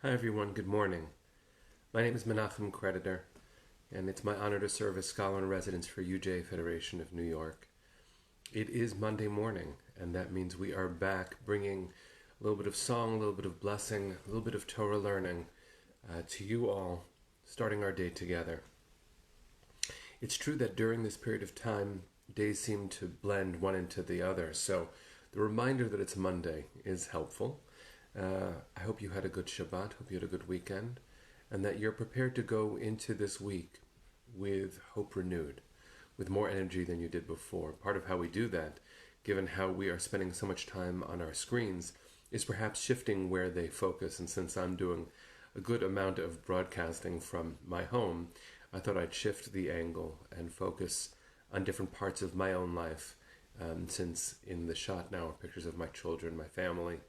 Hi everyone, good morning. My name is Menachem Creditor, and it's my honor to serve as Scholar in Residence for UJ Federation of New York. It is Monday morning, and that means we are back bringing a little bit of song, a little bit of blessing, a little bit of Torah learning to you all, starting our day together. It's true that during this period of time, days seem to blend one into the other, so the reminder that it's Monday is helpful. I hope you had a good Shabbat, hope you had a good weekend, and that you're prepared to go into this week with hope renewed, with more energy than you did before. Part of how we do that, given how we are spending so much time on our screens, is perhaps shifting where they focus. And since I'm doing a good amount of broadcasting from my home, I thought I'd shift the angle and focus on different parts of my own life, since in the shot now are pictures of my children, my family.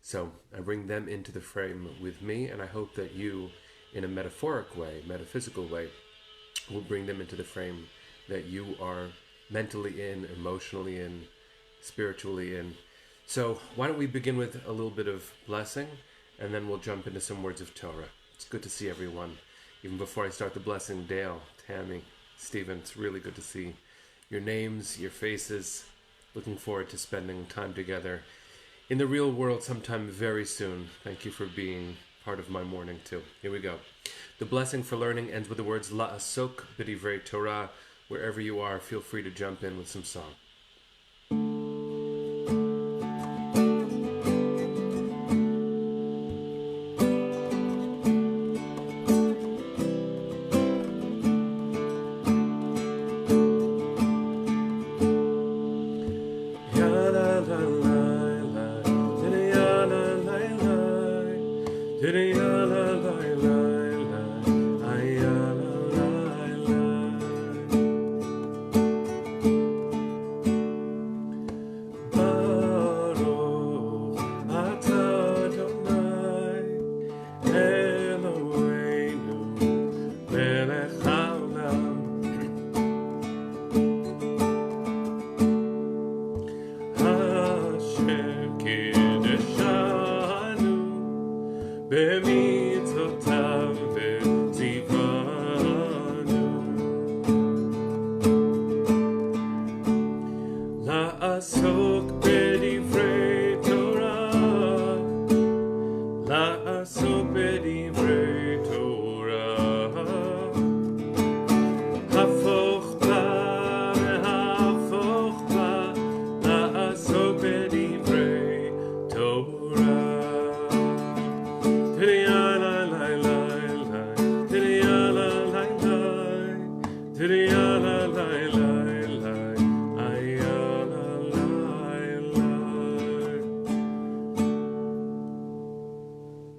So I bring them into the frame with me, and I hope that you, in a metaphoric way, metaphysical way, will bring them into the frame that you are mentally in, emotionally in, spiritually in. So why don't we begin with a little bit of blessing, and then we'll jump into some words of Torah. It's good to see everyone. Even before I start the blessing, Dale, Tammy, Stephen, it's really good to see your names, your faces. Looking forward to spending time together in the real world sometime very soon. Thank you for being part of my morning too. Here we go. The blessing for learning ends with the words La'asok b'divrei Torah. Wherever you are, feel free to jump in with some song.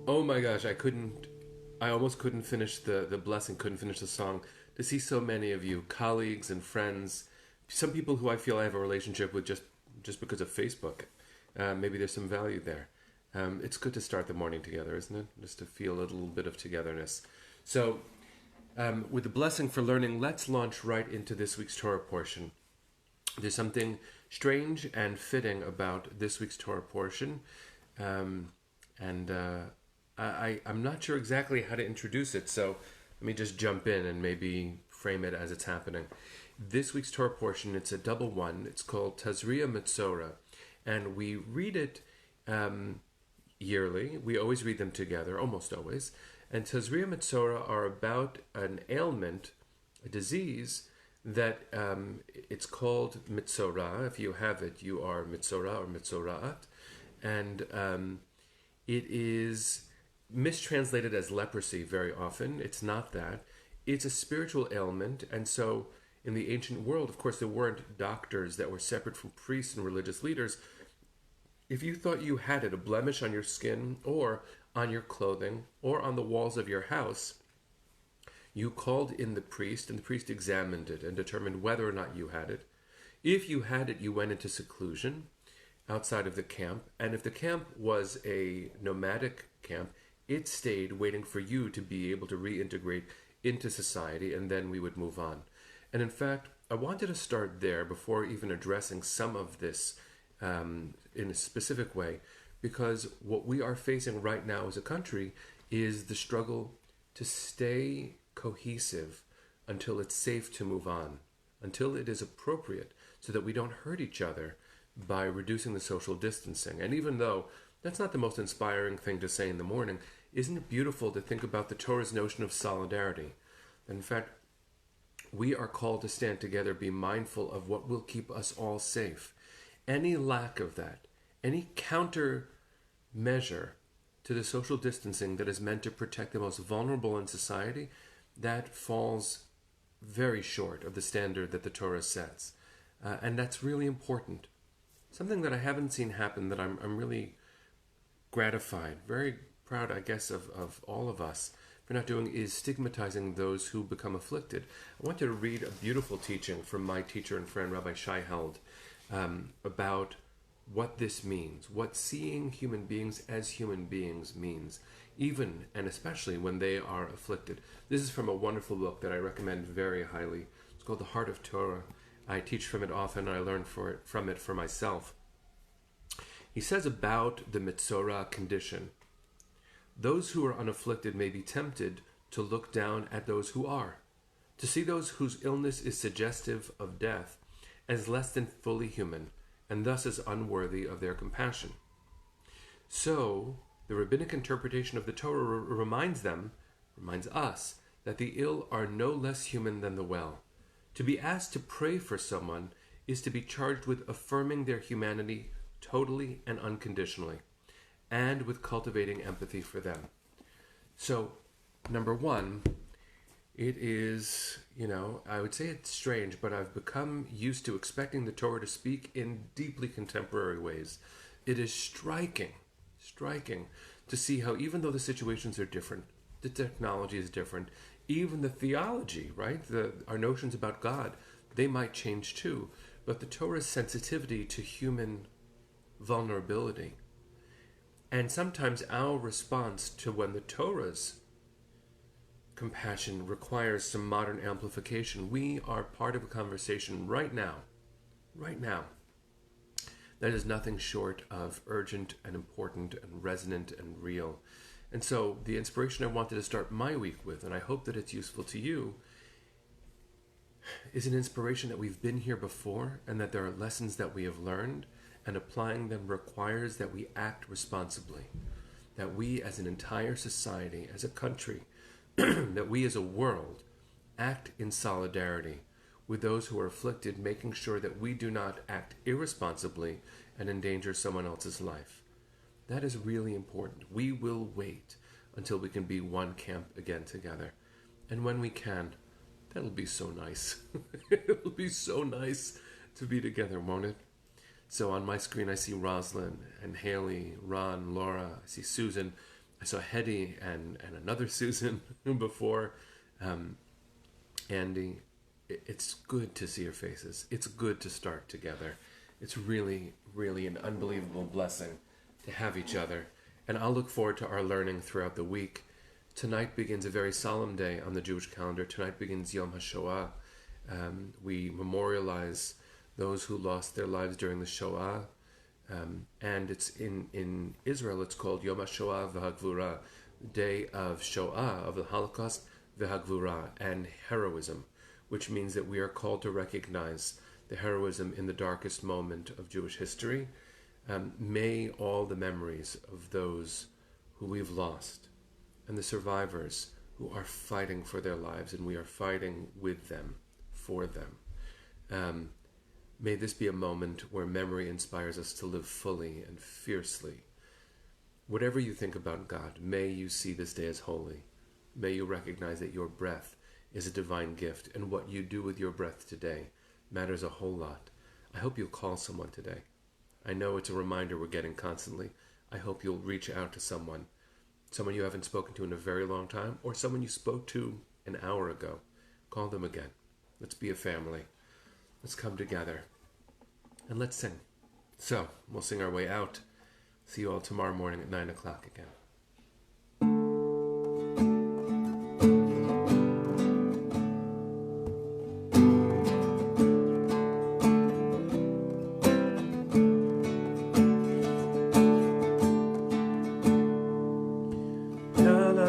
Oh my gosh, I almost couldn't finish the blessing, couldn't finish the song. To see so many of you, colleagues and friends, some people who I feel I have a relationship with just because of Facebook. Maybe there's some value there. It's good to start the morning together, isn't it? Just to feel a little bit of togetherness. So, with the blessing for learning, let's launch right into this week's Torah portion. There's something strange and fitting about this week's Torah portion, and I'm not sure exactly how to introduce it, so let me just jump in and maybe frame it as it's happening. This week's Torah portion, it's a double one. It's called Tazria Metzora, and we read it yearly. We always read them together, almost always. And Tazria Metzora are about an ailment, a disease, that it's called Metzora. If you have it, you are Metzora or Metzoraat. And it is mistranslated as leprosy very often. It's not that. It's a spiritual ailment. And so in the ancient world, of course, there weren't doctors that were separate from priests and religious leaders. If you thought you had it, a blemish on your skin or on your clothing or on the walls of your house, you called in the priest, and the priest examined it and determined whether or not you had it. If you had it, you went into seclusion outside of the camp. And if the camp was a nomadic camp, it stayed waiting for you to be able to reintegrate into society, and then we would move on. And in fact, I wanted to start there before even addressing some of this in a specific way, because what we are facing right now as a country is the struggle to stay cohesive until it's safe to move on, until it is appropriate, so that we don't hurt each other by reducing the social distancing. And even though that's not the most inspiring thing to say in the morning, isn't it beautiful to think about the Torah's notion of solidarity? In fact, we are called to stand together, be mindful of what will keep us all safe. Any lack of that, any counter measure to the social distancing that is meant to protect the most vulnerable in society, that falls very short of the standard that the Torah sets. And that's really important. Something that I haven't seen happen that I'm really gratified, very proud, I guess, of all of us for not doing is stigmatizing those who become afflicted. I want to read a beautiful teaching from my teacher and friend, Rabbi Shai Held, about what this means, what seeing human beings as human beings means, even and especially when they are afflicted. This is from a wonderful book that I recommend very highly. It's called The Heart of Torah. I teach from it often, and I learn from it for myself. He says about the Metzora condition, those who are unafflicted may be tempted to look down at those who are, to see those whose illness is suggestive of death as less than fully human, and thus as unworthy of their compassion. So, the rabbinic interpretation of the Torah reminds us, that the ill are no less human than the well. To be asked to pray for someone is to be charged with affirming their humanity totally and unconditionally, and with cultivating empathy for them. So, number one, it is, I would say it's strange, but I've become used to expecting the Torah to speak in deeply contemporary ways. It is striking to see how even though the situations are different, the technology is different, even the theology, right? Our notions about God, they might change too. But the Torah's sensitivity to human vulnerability, and sometimes our response to when the Torah's compassion requires some modern amplification, we are part of a conversation right now, that is nothing short of urgent and important and resonant and real. And so the inspiration I wanted to start my week with, and I hope that it's useful to you, is an inspiration that we've been here before, and that there are lessons that we have learned, and applying them requires that we act responsibly, that we as an entire society, as a country, that we as a world act in solidarity with those who are afflicted, making sure that we do not act irresponsibly and endanger someone else's life. That is really important. We will wait until we can be one camp again together. And when we can, that'll be so nice. It'll be so nice to be together, won't it? So on my screen I see Roslyn and Haley, Ron, Laura, I see Susan. I saw Hetty and another Susan before. Andy, it's good to see your faces. It's good to start together. It's really, really an unbelievable blessing to have each other. And I'll look forward to our learning throughout the week. Tonight begins a very solemn day on the Jewish calendar. Tonight begins Yom HaShoah. We memorialize those who lost their lives during the Shoah. And it's in Israel, it's called Yom HaShoah v'Hagvura, Day of Shoah, of the Holocaust, v'Hagvura, and heroism, which means that we are called to recognize the heroism in the darkest moment of Jewish history. May all the memories of those who we've lost and the survivors who are fighting for their lives, and we are fighting with them, for them. May this be a moment where memory inspires us to live fully and fiercely. Whatever you think about God, may you see this day as holy. May you recognize that your breath is a divine gift, and what you do with your breath today matters a whole lot. I hope you'll call someone today. I know it's a reminder we're getting constantly. I hope you'll reach out to someone you haven't spoken to in a very long time, or someone you spoke to an hour ago. Call them again. Let's be a family. Let's come together and let's sing. So, we'll sing our way out. See you all tomorrow morning at 9 o'clock again. La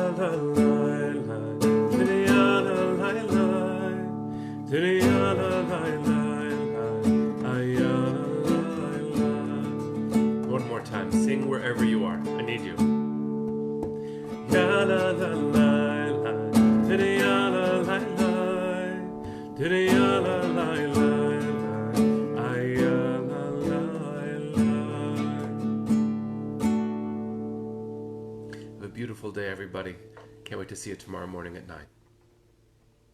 wonderful day, everybody. Can't wait to see you tomorrow morning at 9.